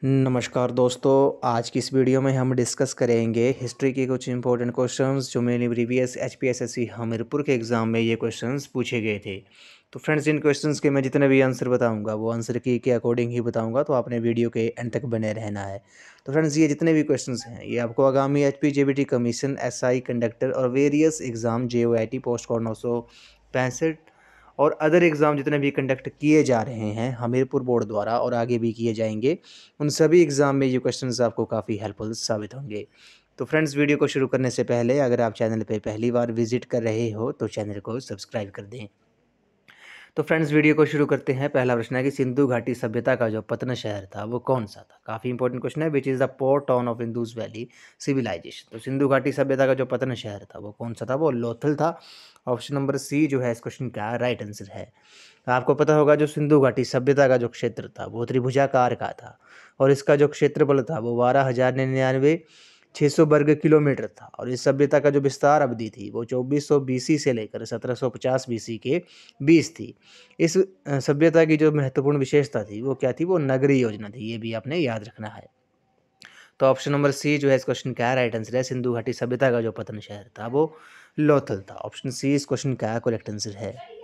नमस्कार दोस्तों, आज की इस वीडियो में हम डिस्कस करेंगे हिस्ट्री के कुछ इंपॉर्टेंट क्वेश्चंस जो मेनली प्रीवियस एचपीएसएससी हमीरपुर के एग्ज़ाम में ये क्वेश्चंस पूछे गए थे। तो फ्रेंड्स, इन क्वेश्चंस के मैं जितने भी आंसर बताऊंगा वो आंसर की के अकॉर्डिंग ही बताऊंगा, तो आपने वीडियो के एंड तक बने रहना है। तो फ्रेंड्स, ये जितने भी क्वेश्चंस हैं ये आपको आगामी एचपीजेबीटी कमीशन, एसआई कंडक्टर और वेरियस एग्ज़ाम जेओआईटी पोस्ट कोड 965 और अदर एग्ज़ाम जितने भी कंडक्ट किए जा रहे हैं हमीरपुर बोर्ड द्वारा और आगे भी किए जाएंगे, उन सभी एग्ज़ाम में ये क्वेश्चंस आपको काफ़ी हेल्पफुल साबित होंगे। तो फ्रेंड्स, वीडियो को शुरू करने से पहले अगर आप चैनल पे पहली बार विजिट कर रहे हो तो चैनल को सब्सक्राइब कर दें। तो फ्रेंड्स, वीडियो को शुरू करते हैं। पहला प्रश्न है कि सिंधु घाटी सभ्यता का जो पतन शहर था वो कौन सा था। काफ़ी इंपॉर्टेंट क्वेश्चन है। Which is the port town of Indus valley civilization. तो सिंधु घाटी सभ्यता का जो पतन शहर था वो कौन सा था, वो लोथल था। ऑप्शन नंबर सी जो है इस क्वेश्चन का राइट आंसर है। आपको पता होगा जो सिंधु घाटी सभ्यता का जो क्षेत्र था वो त्रिभुजाकार का था और इसका जो क्षेत्रफल था वो 12,099 वर्ग किलोमीटर था और इस सभ्यता का जो विस्तार अवधि थी वो 2400 बीसी से लेकर 1750 बीसी के बीच थी। इस सभ्यता की जो महत्वपूर्ण विशेषता थी वो क्या थी, वो नगरीय योजना थी। ये भी आपने याद रखना है। तो ऑप्शन नंबर सी जो है इस क्वेश्चन का राइट आंसर है। सिंधु घाटी सभ्यता का जो पतन शहर था वो लोथल था। ऑप्शन सी इस क्वेश्चन का करेक्ट आंसर है।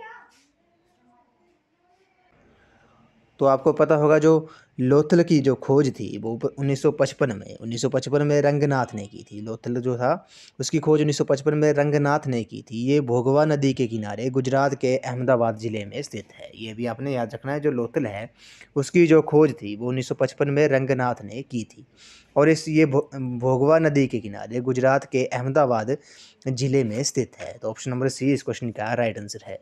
तो आपको पता होगा जो लोथल की जो खोज थी वो 1955 में रंगनाथ ने की थी। लोथल जो था उसकी खोज 1955 में रंगनाथ ने की थी। ये भोगवा नदी के किनारे गुजरात के अहमदाबाद ज़िले में स्थित है। ये भी आपने याद रखना है। जो लोथल है उसकी जो खोज थी वो 1955 में रंगनाथ ने की थी और ये भोगवा नदी के किनारे गुजरात के अहमदाबाद ज़िले में स्थित है। तो ऑप्शन नंबर सी इस क्वेश्चन का राइट आंसर है।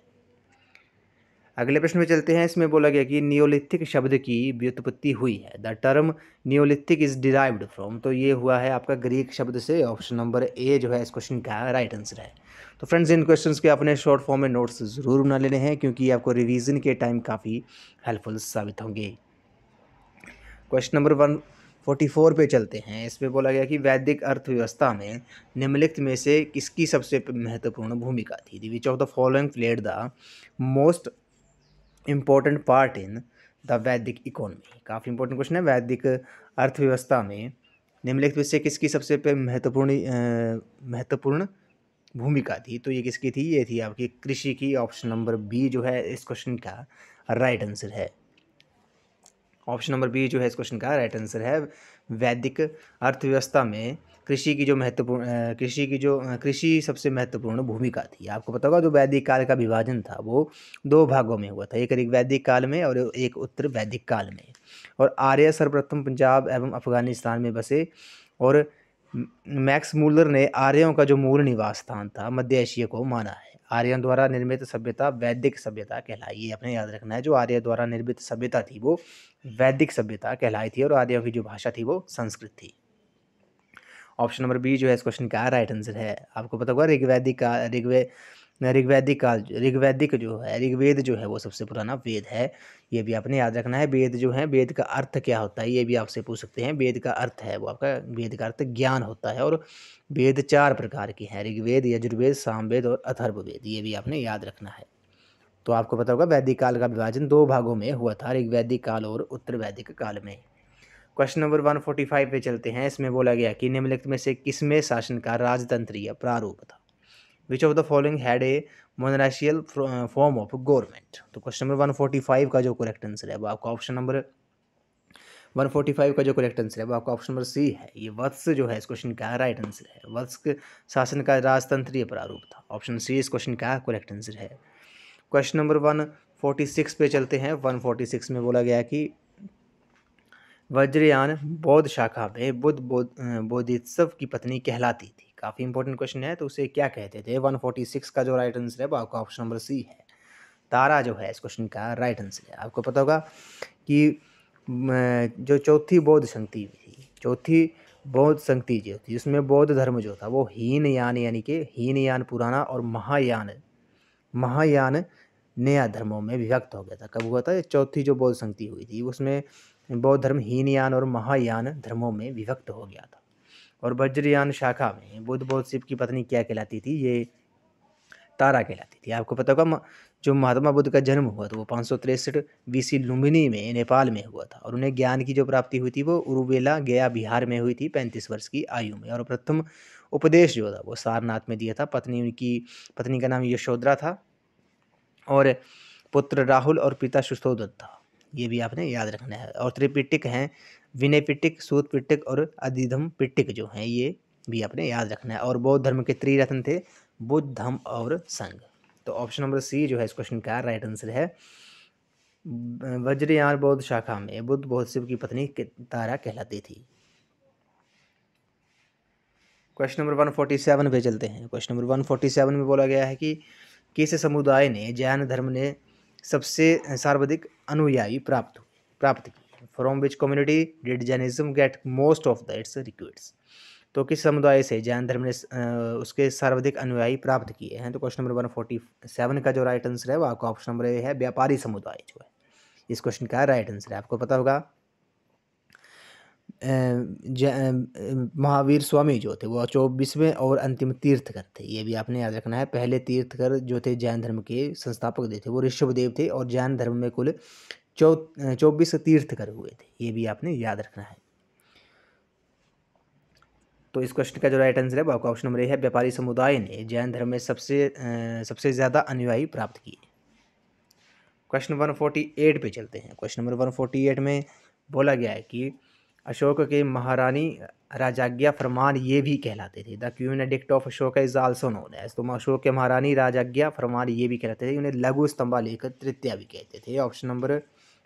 अगले प्रश्न में चलते हैं। इसमें बोला गया कि नियोलिथिक शब्द की व्युत्पत्ति हुई है। The term Neolithic is derived from. तो ये हुआ है आपका ग्रीक शब्द से। ऑप्शन नंबर ए जो है इस क्वेश्चन का राइट आंसर है। तो फ्रेंड्स, इन क्वेश्चंस के अपने शॉर्ट फॉर्म में नोट्स ज़रूर बना लेने हैं क्योंकि आपको रिवीजन के टाइम काफ़ी हेल्पफुल साबित होंगे। क्वेश्चन नंबर 144 पे चलते हैं। इसमें बोला गया कि वैदिक अर्थव्यवस्था में निम्नलिखित में से किसकी सबसे महत्वपूर्ण भूमिका थी। विच of the following played the most important part in the वैदिक इकोनॉमी। काफ़ी इंपॉर्टेंट क्वेश्चन है। वैदिक अर्थव्यवस्था में निम्नलिखित में से किसकी सबसे महत्वपूर्ण भूमिका थी। तो ये किसकी थी, ये थी आपकी कृषि की। ऑप्शन नंबर बी जो है इस क्वेश्चन का राइट आंसर है। ऑप्शन नंबर बी जो है इस क्वेश्चन का राइट आंसर है। वैदिक अर्थव्यवस्था में कृषि सबसे महत्वपूर्ण भूमिका थी। आपको पता होगा जो वैदिक काल का विभाजन था वो दो भागों में हुआ था, एक ऋग वैदिक काल में और एक उत्तर वैदिक काल में। और आर्य सर्वप्रथम पंजाब एवं अफगानिस्तान में बसे और मैक्स मूलर ने आर्यों का जो मूल निवास स्थान था मध्य एशिया को माना है। आर्यों द्वारा निर्मित सभ्यता वैदिक सभ्यता कहलाई। ये अपने याद रखना है। जो आर्य द्वारा निर्मित सभ्यता थी वो वैदिक सभ्यता कहलाई थी और आर्यों की जो भाषा थी वो संस्कृत थी। ऑप्शन नंबर बी जो है इस क्वेश्चन का राइट आंसर है। आपको पता होगा ऋग्वैदिक जो है ऋग्वेद जो है वो सबसे पुराना वेद है। ये भी आपने याद रखना है। वेद जो है, वेद का अर्थ क्या होता है ये भी आपसे पूछ सकते हैं। वेद का अर्थ है वो आपका, वेद का अर्थ ज्ञान होता है और वेद 4 प्रकार के हैं, ऋग्वेद, यजुर्वेद, सामवेद और अथर्ववेद। ये भी आपने याद रखना है। तो आपको पता होगा वैदिक काल का विभाजन दो भागों में हुआ था, ऋग्वैदिक काल और उत्तर वैदिक काल में। क्वेश्चन नंबर 145 पे चलते हैं। इसमें बोला गया कि निम्नलिखित में से किसमें शासन का राजतंत्रीय प्रारूप था। Which of the following had a monarchial form of government. तो क्वेश्चन नंबर 145 का जो करेक्ट आंसर है वो आपका ऑप्शन नंबर 145 का जो करेक्ट आंसर है वो आपका ऑप्शन नंबर सी है। ये वत्स जो है इस क्वेश्चन का राइट आंसर है। वत्स शासन का राजतंत्रीय प्रारूप था। ऑप्शन सी इस क्वेश्चन का करेक्ट आंसर है। क्वेश्चन नंबर 146 पे चलते हैं। 146 में बोला गया कि वज्रयान बौद्ध शाखा में बोधिसत्व की पत्नी कहलाती थी। काफ़ी इंपॉर्टेंट क्वेश्चन है। तो उसे क्या कहते थे। 146 का जो राइट आंसर है वो आपका ऑप्शन नंबर सी है। तारा जो है इस क्वेश्चन का राइट आंसर है। आपको पता होगा कि जो चौथी बौद्ध संगति जो थी उसमें बौद्ध धर्म जो था वो हीनयान यानी कि हीनयान पुराना और महायान नया धर्मों में विभक्त हो गया था। कब हुआ था, ये चौथी जो बौद्ध संगति हुई थी उसमें बौद्ध धर्म हीनयान और महायान धर्मों में विभक्त हो गया था। और वज्रयान शाखा में बुद्ध बौद्ध शिव की पत्नी क्या कहलाती थी, ये तारा कहलाती थी। आपको पता होगा जो महात्मा बुद्ध का जन्म हुआ था वो 563 BC लुम्बिनी में नेपाल में हुआ था, और उन्हें ज्ञान की जो प्राप्ति हुई थी वो उरुवेला गया बिहार में हुई थी 35 वर्ष की आयु में। और प्रथम उपदेश जो था वो सारनाथ में दिया था। पत्नी का नाम यशोधरा था, और पुत्र राहुल और पिता सुशोधन था। ये भी आपने याद रखना है। और त्रिपिटक हैं, विनय पिटक, सूत पिटक और अधिधम पिटक जो हैं, ये भी आपने याद रखना है। और बौद्ध धर्म के त्रिरत्न थे, बुद्ध, धम्म और संघ। तो ऑप्शन नंबर सी जो है इस क्वेश्चन का राइट आंसर है। वज्रयान बौद्ध शाखा में बुद्ध बौद्ध शिव की पत्नी तारा कहलाती थी। क्वेश्चन नंबर 147 पे चलते हैं। क्वेश्चन नंबर 147 में बोला गया है कि किस समुदाय ने जैन धर्म ने सबसे सर्वाधिक अनुयायी प्राप्त की। From which community did Jainism get most of the its recruits. तो किस समुदाय से जैन धर्म ने उसके सर्वाधिक अनुयायी प्राप्त किए हैं। तो क्वेश्चन नंबर 147 का जो राइट आंसर है वो आपका ऑप्शन नंबर ए है, व्यापारी समुदाय जो है इस क्वेश्चन का राइट आंसर है। आपको पता होगा महावीर स्वामी जो थे वो 24वें और अंतिम तीर्थकर थे। ये भी आपने याद रखना है। पहले तीर्थकर जो थे जैन धर्म के संस्थापक थे वो ऋषभदेव थे, और जैन धर्म में कुल 24 तीर्थकर हुए थे। ये भी आपने याद रखना है। तो इस क्वेश्चन का जो राइट आंसर है वो आपका ऑप्शन नंबर ए है, व्यापारी समुदाय ने जैन धर्म में सबसे ज़्यादा अनुयायी प्राप्त किए। क्वेश्चन 148 पे चलते हैं। क्वेश्चन नंबर 148 में बोला गया है कि अशोक के महारानी राजाज्ञा फरमान ये भी कहलाते थे। The queen edict of Ashoka is also known as. तो अशोक के महारानी राजाज्ञा फरमान ये भी कहलाते थे। उन्हें लघु स्तंभा लेकर तृतीया भी कहते थे। ऑप्शन नंबर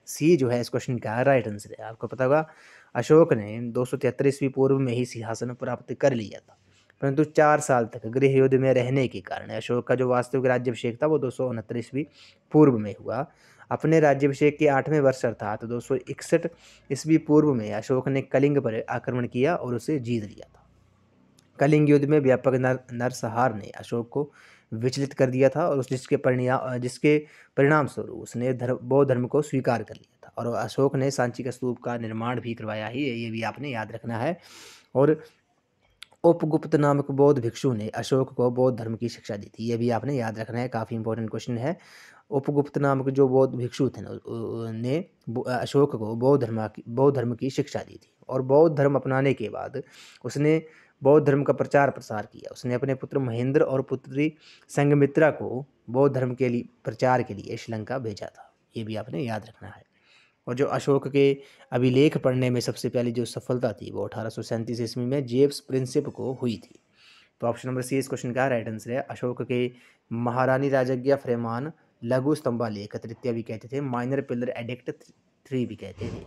सी जो है इस क्वेश्चन का राइट आंसर है। आपको पता होगा अशोक ने 273 ईस्वी पूर्व में ही सिंहासन प्राप्त कर लिया था, परंतु 4 साल तक गृह युद्ध में रहने के कारण अशोक का जो वास्तविक राज्याभिषेक था वो 269 ईस्वी पूर्व में हुआ। अपने राज्याभिषेक के 8वें वर्ष अर्थात 261 ईस्वी पूर्व में अशोक ने कलिंग पर आक्रमण किया और उसे जीत लिया था। कलिंग युद्ध में व्यापक नरसंहार ने अशोक को विचलित कर दिया था, और जिसके परिणाम स्वरूप उसने बौद्ध धर्म को स्वीकार कर लिया था, और अशोक ने सांची का स्तूप का निर्माण भी करवाया ही। ये भी आपने याद रखना है। और उपगुप्त नामक बौद्ध भिक्षु ने अशोक को बौद्ध धर्म की शिक्षा दी थी। ये भी आपने याद रखना है, काफ़ी इंपॉर्टेंट क्वेश्चन है। उपगुप्त नामक जो बौद्ध भिक्षु थे ने अशोक को बौद्ध धर्म की शिक्षा दी थी, और बौद्ध धर्म अपनाने के बाद उसने बौद्ध धर्म का प्रचार प्रसार किया। उसने अपने पुत्र महेंद्र और पुत्री संघमित्रा को बौद्ध धर्म के लिए प्रचार के लिए श्रीलंका भेजा था। ये भी आपने याद रखना है। और जो अशोक के अभिलेख पढ़ने में सबसे पहली जो सफलता थी वो 1837 ईस्वी में जेम्स प्रिंसिप को हुई थी। तो ऑप्शन नंबर सी इस क्वेश्चन का राइट आंसर है। अशोक के महारानी राजज्ञा फरमान लघु स्तंभा लेख तृतीया भी कहते थे, माइनर पिलर एडिक्ट 3 भी कहते थे।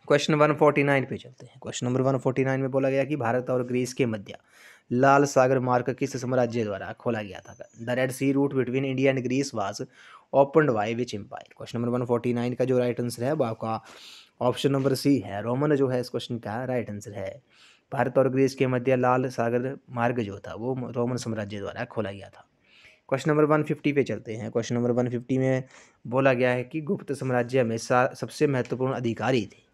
क्वेश्चन 149 पे चलते हैं। क्वेश्चन नंबर 149 में बोला गया कि भारत और ग्रीस के मध्य लाल सागर मार्ग किस साम्राज्य द्वारा खोला गया था। The red sea route between India and Greece was opened by which empire. Question number 149 का जो राइट आंसर है वो आपका ऑप्शन नंबर सी है, रोमन जो है इस क्वेश्चन का राइट आंसर है। भारत और ग्रीस के मध्य लाल सागर मार्ग जो था वो रोमन साम्राज्य द्वारा खोला गया था। क्वेश्चन नंबर 150 पे चलते हैं। क्वेश्चन नंबर 150 में बोला गया है कि गुप्त साम्राज्य में सबसे महत्वपूर्ण अधिकारी थे।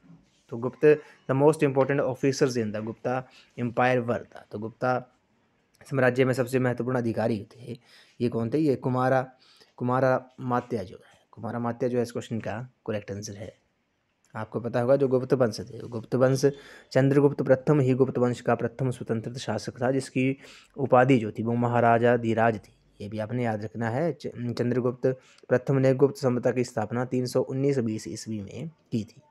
तो गुप्त the most important officers in the Gupta empire were था। तो गुप्ता साम्राज्य में सबसे महत्वपूर्ण अधिकारी थे, ये कौन थे? ये कुमारा मात्या जो है इस क्वेश्चन का करेक्ट आंसर है। आपको पता होगा जो गुप्त वंश थे, गुप्त वंश चंद्रगुप्त प्रथम ही गुप्त वंश का प्रथम स्वतंत्र शासक था, जिसकी उपाधि जो थी वो महाराजा धीराज थी। ये भी आपने याद रखना है। चंद्रगुप्त प्रथम ने गुप्त सभ्यता की स्थापना 319 BC ईस्वी में की थी।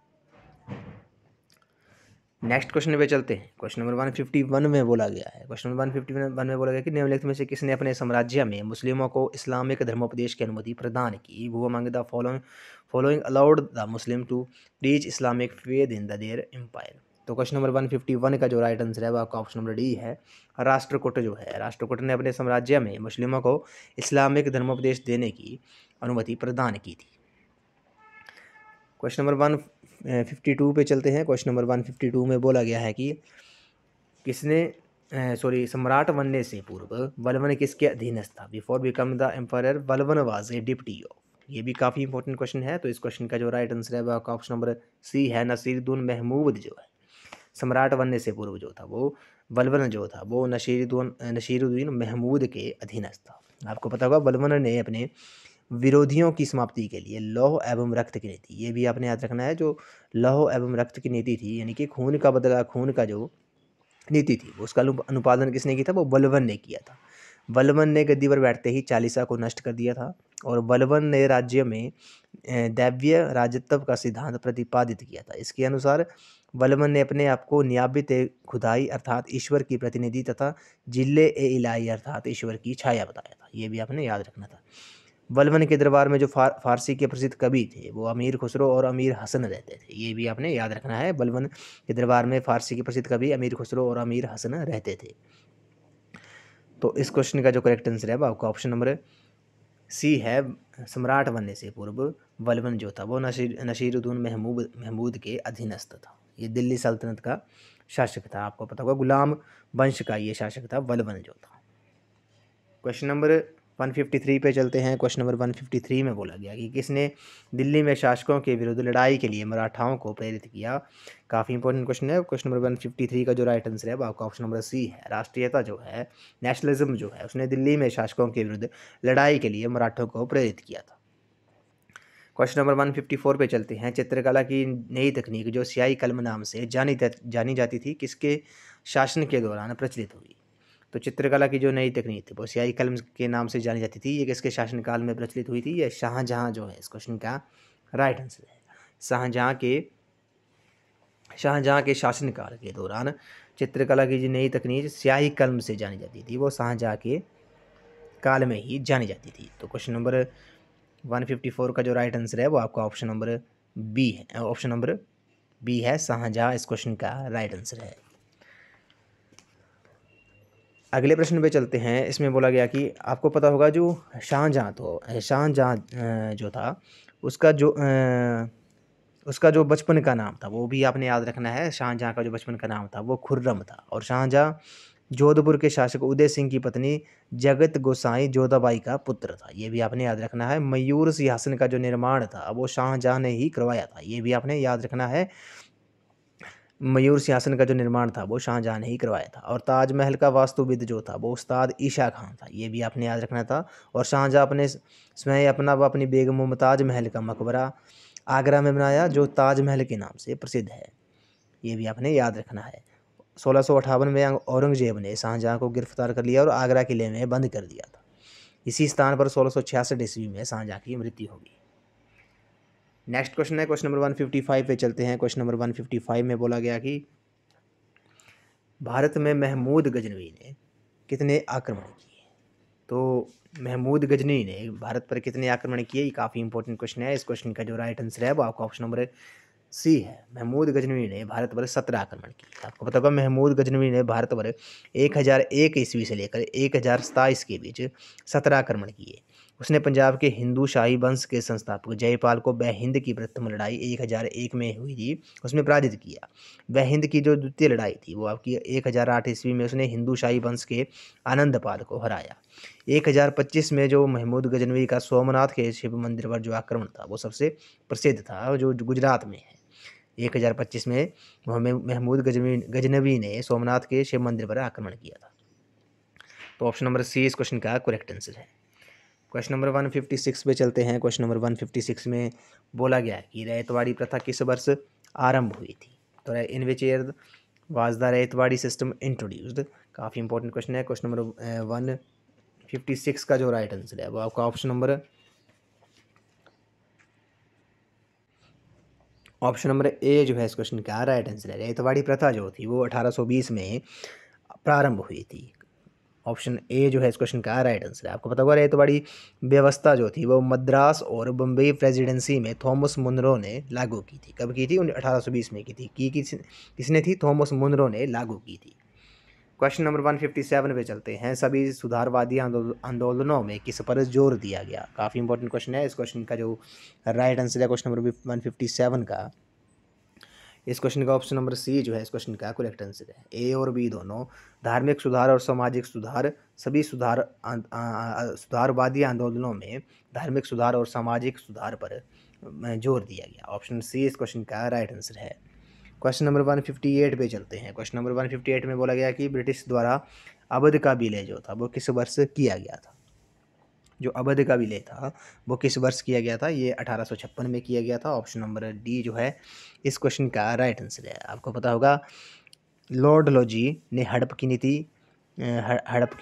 नेक्स्ट क्वेश्चन पे चलते हैं। क्वेश्चन नंबर 151 में बोला गया है। क्वेश्चन नंबर 151 में बोला गया कि निम्नलिखित में से किसने अपने साम्राज्य में मुस्लिमों को इस्लामिक धर्मोपदेश की अनुमति प्रदान की। वो among the following allowed the Muslim to preach Islamic faith in the their empire. तो क्वेश्चन नंबर 151 का जो राइट आंसर है वो आपका ऑप्शन नंबर डी है। राष्ट्रकूट जो है, राष्ट्रकूट ने अपने साम्राज्य में मुस्लिमों को इस्लामिक धर्मोपदेश देने की अनुमति प्रदान की थी। क्वेश्चन नंबर 152 पे चलते हैं। क्वेश्चन नंबर 152 में बोला गया है कि सम्राट बनने से पूर्व बलवन किसके अधीनस्थ था। बिफोर बिकम द एम्पायर बलवन वाज ए डिप्टी ऑफ। ये भी काफ़ी इंपॉर्टेंट क्वेश्चन है। तो इस क्वेश्चन का जो राइट आंसर है वह आपका ऑप्शन नंबर सी है। नसीरुद्दीन महमूद जो है सम्राट बनने से पूर्व जो था वो बलवन जो था वो नसीरुद्दीन महमूद के अधीनस्थ था। आपको पता होगा बलवन ने अपने विरोधियों की समाप्ति के लिए लौह एवं रक्त की नीति, ये भी आपने याद रखना है। जो लौह एवं रक्त की नीति थी, यानी कि खून का बदला खून का जो नीति थी, वो उसका अनुपालन किसने किया था? वो बलबन ने किया था। बलबन ने गद्दी पर बैठते ही चालीसा को नष्ट कर दिया था और बलबन ने राज्य में दैव्य राजत्व का सिद्धांत प्रतिपादित किया था। इसके अनुसार बलबन ने अपने आप को नियाबित खुदाई अर्थात ईश्वर की प्रतिनिधि तथा जिले ए इलाही अर्थात ईश्वर की छाया बताया था। ये भी आपने याद रखना था। बलबन के दरबार में जो फारसी के प्रसिद्ध कवि थे वो अमीर खुसरो और अमीर हसन रहते थे। ये भी आपने याद रखना है। बलबन के दरबार में फारसी के प्रसिद्ध कवि अमीर खुसरो और अमीर हसन रहते थे। तो इस क्वेश्चन का जो करेक्ट आंसर है वो आपका ऑप्शन नंबर सी है। सम्राट बनने से पूर्व बलबन जो था वो नसीरुद्दीन महमूद के अधीनस्थ था। ये दिल्ली सल्तनत का शासक था। आपको पता होगा गुलाम वंश का ये शासक था बलबन जो था। क्वेश्चन नंबर 153 पे चलते हैं। क्वेश्चन नंबर 153 में बोला गया कि किसने दिल्ली में शासकों के विरुद्ध लड़ाई के लिए मराठाओं को प्रेरित किया? काफ़ी इंपॉर्टेंट क्वेश्चन है। क्वेश्चन नंबर 153 का जो राइट आंसर है वो आपका ऑप्शन नंबर सी है। राष्ट्रीयता जो है, नेशनलिज्म जो है, उसने दिल्ली में शासकों के विरुद्ध लड़ाई के लिए मराठों को प्रेरित किया था। क्वेश्चन नंबर 154 पे चलते हैं। चित्रकला की नई तकनीक जो स्याही कलम नाम से जानी जाती थी, किसके शासन के दौरान प्रचलित हुई? तो चित्रकला की जो नई तकनीक थी वो स्याही कलम के नाम से जानी जाती थी, ये किसके शासनकाल में प्रचलित हुई थी? ये शाहजहाँ जो है इस क्वेश्चन का राइट आंसर है। शाहजहाँ के शासनकाल के दौरान चित्रकला की जो नई तकनीक स्याही कलम से जानी जाती थी वो शाहजहाँ के काल में ही जानी जाती थी। तो क्वेश्चन नंबर 154 का जो राइट आंसर है वो आपका ऑप्शन नंबर बी है। ऑप्शन नंबर बी है, शाहजहाँ इस क्वेश्चन का राइट आंसर है। अगले प्रश्न पे चलते हैं। इसमें बोला गया कि आपको पता होगा जो शाहजहाँ जो था उसका जो बचपन का नाम था वो भी आपने याद रखना है। शाहजहाँ का जो बचपन का नाम था वो खुर्रम था। और शाहजहाँ जोधपुर के शासक उदय सिंह की पत्नी जगत गोसाई जोधाबाई का पुत्र था। ये भी आपने याद रखना है। मयूर सिंहासन का जो निर्माण था वो शाहजहाँ ने ही करवाया था। ये भी आपने याद रखना है। मयूर सिंहासन का जो निर्माण था वो शाहजहाँ ने ही करवाया था। और ताजमहल का वास्तुविद जो था वो उस्ताद ईशा खान था। ये भी आपने याद रखना था। और शाहजहाँ अपने स्वयं अपना व अपनी बेगम मुमताज महल का मकबरा आगरा में बनाया जो ताजमहल के नाम से प्रसिद्ध है। ये भी आपने याद रखना है। 1658 में औरंगजेब ने शाहजहाँ को गिरफ्तार कर लिया और आगरा किले में बंद कर दिया था। इसी स्थान पर 1666 ईस्वी में शाहजहाँ की मृत्यु होगी। नेक्स्ट क्वेश्चन है क्वेश्चन नंबर 155 पे चलते हैं। क्वेश्चन नंबर 155 में बोला गया कि भारत में महमूद गजनवी ने कितने आक्रमण किए? तो महमूद गजनवी ने भारत पर कितने आक्रमण किए? ये काफ़ी इंपॉर्टेंट क्वेश्चन है। इस क्वेश्चन का जो राइट आंसर है वो आपका ऑप्शन नंबर सी है। महमूद गजनवी ने भारत पर 17 आक्रमण किए। आपको पता होगा महमूद गजनवी ने भारत पर 1001 ईस्वी से लेकर 1027 के बीच 17 आक्रमण किए। उसने पंजाब के हिंदू शाही वंश के संस्थापक जयपाल को बहिंद की प्रथम लड़ाई 1001 में हुई थी उसमें पराजित किया। बहिंद की जो द्वितीय लड़ाई थी वो आपकी 1008 ईस्वी में उसने हिंदू शाही वंश के आनंदपाल को हराया। 1025 में जो महमूद गजनवी का सोमनाथ के शिव मंदिर पर जो आक्रमण था वो सबसे प्रसिद्ध था, जो गुजरात में है। 1025 में महमूद गजनवी ने सोमनाथ के शिव मंदिर पर आक्रमण किया था। तो ऑप्शन नंबर सी इस क्वेश्चन का करेक्ट आंसर है। क्वेश्चन नंबर 156 पे चलते हैं। क्वेश्चन नंबर 156 में बोला गया है कि रैयतवाड़ी प्रथा किस वर्ष आरंभ हुई थी? तो in which year was the Ryotwari system introduced? काफ़ी इंपॉर्टेंट क्वेश्चन है। क्वेश्चन नंबर 156 का जो राइट आंसर है वो आपका ऑप्शन नंबर ए जो है इस क्वेश्चन का राइट आंसर है। रैयतवाड़ी प्रथा जो थी वो 1820 में प्रारंभ हुई थी। ऑप्शन ए जो है इस क्वेश्चन का राइट आंसर है। आपको पता होगा रैयतवाड़ी व्यवस्था जो थी वो मद्रास और बम्बई प्रेसिडेंसी में थॉमस मुनरो ने लागू की थी। कब की थी? 1820 में की थी। किसने थी? थॉमस मुनरो ने लागू की थी। क्वेश्चन नंबर 157 पे चलते हैं। सभी सुधारवादी आंदोलनों में किस पर जोर दिया गया? काफ़ी इंपॉर्टेंट क्वेश्चन है। इस क्वेश्चन का जो राइट आंसर है क्वेश्चन नंबर 157 का, इस क्वेश्चन का ऑप्शन नंबर सी जो है इस क्वेश्चन का करेक्ट आंसर है। ए और बी दोनों धार्मिक सुधार और सामाजिक सुधार, सभी सुधारवादी आंदोलनों में धार्मिक सुधार और सामाजिक सुधार पर जोर दिया गया। ऑप्शन सी इस क्वेश्चन का राइट आंसर है। क्वेश्चन नंबर 158 पे चलते हैं। क्वेश्चन नंबर 158 में बोला गया कि ब्रिटिश द्वारा अवध का विलय जो था वो किस वर्ष किया गया था? जो अवध का विलय था वो किस वर्ष किया गया था? ये 1856 में किया गया था। ऑप्शन नंबर डी जो है इस क्वेश्चन का राइट आंसर है। आपको पता होगा लॉर्ड लोजी ने हड़प की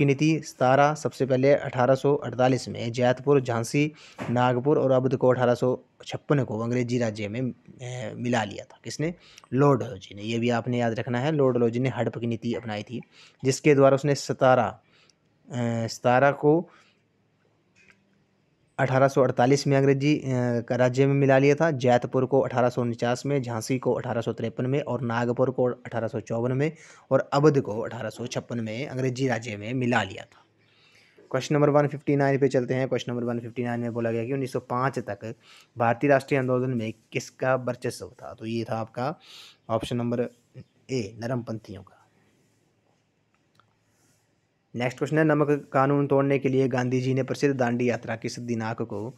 नीति 17 सबसे पहले 1848 में जैतपुर, झांसी, नागपुर और अवध को 1856 को अंग्रेजी राज्य में मिला लिया था। किसने? लॉर्ड लोजी ने। ये भी आपने याद रखना है। लॉर्ड लोजी ने हड़प की नीति अपनाई थी, जिसके द्वारा उसने 17 को 1848 में अंग्रेजी का राज्य में मिला लिया था, जैतपुर को 1849 में, झांसी को 1853 में और नागपुर को 1854 में और अवध को 1856 में अंग्रेजी राज्य में मिला लिया था। क्वेश्चन नंबर 159 पे चलते हैं। क्वेश्चन नंबर 159 में बोला गया कि 1905 तक भारतीय राष्ट्रीय आंदोलन में किसका वर्चस्व था? तो ये था आपका ऑप्शन नंबर ए, नरमपंथियों का। नेक्स्ट क्वेश्चन है, नमक कानून तोड़ने के लिए गांधी जी ने प्रसिद्ध दांडी यात्रा किस दिनांक को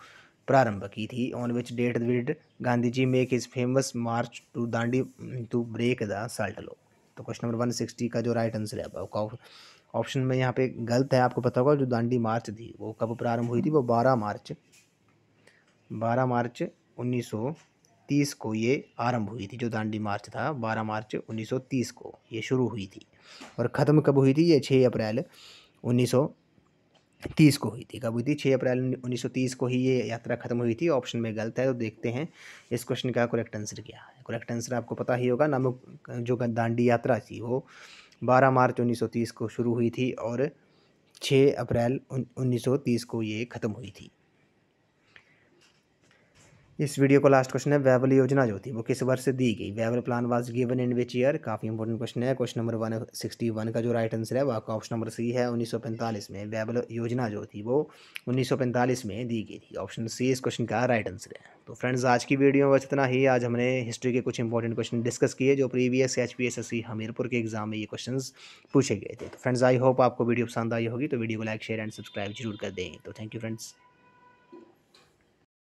प्रारंभ की थी? On which date did Gandhi ji make his famous march to Dandi to break the salt law? तो क्वेश्चन नंबर 160 का जो राइट आंसर है आपका ऑप्शन में यहाँ पे गलत है। आपको पता होगा जो दांडी मार्च थी वो कब प्रारंभ हुई थी? वो 12 मार्च 1930 को ये आरंभ हुई थी। जो दांडी मार्च था 12 मार्च 1930 को ये शुरू हुई थी और ख़त्म कब हुई थी? ये 6 अप्रैल 1930 को हुई थी। कब हुई थी? 6 अप्रैल 1930 को ही ये यात्रा खत्म हुई थी। ऑप्शन में गलत है, तो देखते हैं इस क्वेश्चन का करेक्ट आंसर क्या है। करेक्ट आंसर आपको पता ही होगा, नमक जो दांडी यात्रा थी वो 12 मार्च 1930 को शुरू हुई थी और 6 अप्रैल 1930 को ये ख़त्म हुई थी। इस वीडियो को लास्ट क्वेश्चन है, वैवल योजना जो थी वो किस वर्ष से दी गई? Wavell plan was given in which year? काफ़ी इंपॉर्टेंट क्वेश्चन है। क्वेश्चन नंबर 161 का जो राइट आंसर है वो आपका ऑप्शन नंबर सी है, 1945 में। वैवल योजना जो थी वो 1945 में दी गई थी। ऑप्शन सी इस क्वेश्चन का राइट आंसर है। तो फ्रेंड्स आज की वीडियो में बस इतना ही। आज हमने हिस्ट्री के कुछ इंपॉर्टेंट क्वेश्चन डिस्कस किए जो प्रीवियस HPSSC हमीरपुर के एग्जाम में ये क्वेश्चन पूछे गए थे। तो फ्रेंड्स आई होप आपको वीडियो पसंद आई होगी, तो वीडियो को लाइक, शेयर एंड सब्सक्राइब जरूर कर दें। तो थैंक यू फ्रेंड्स।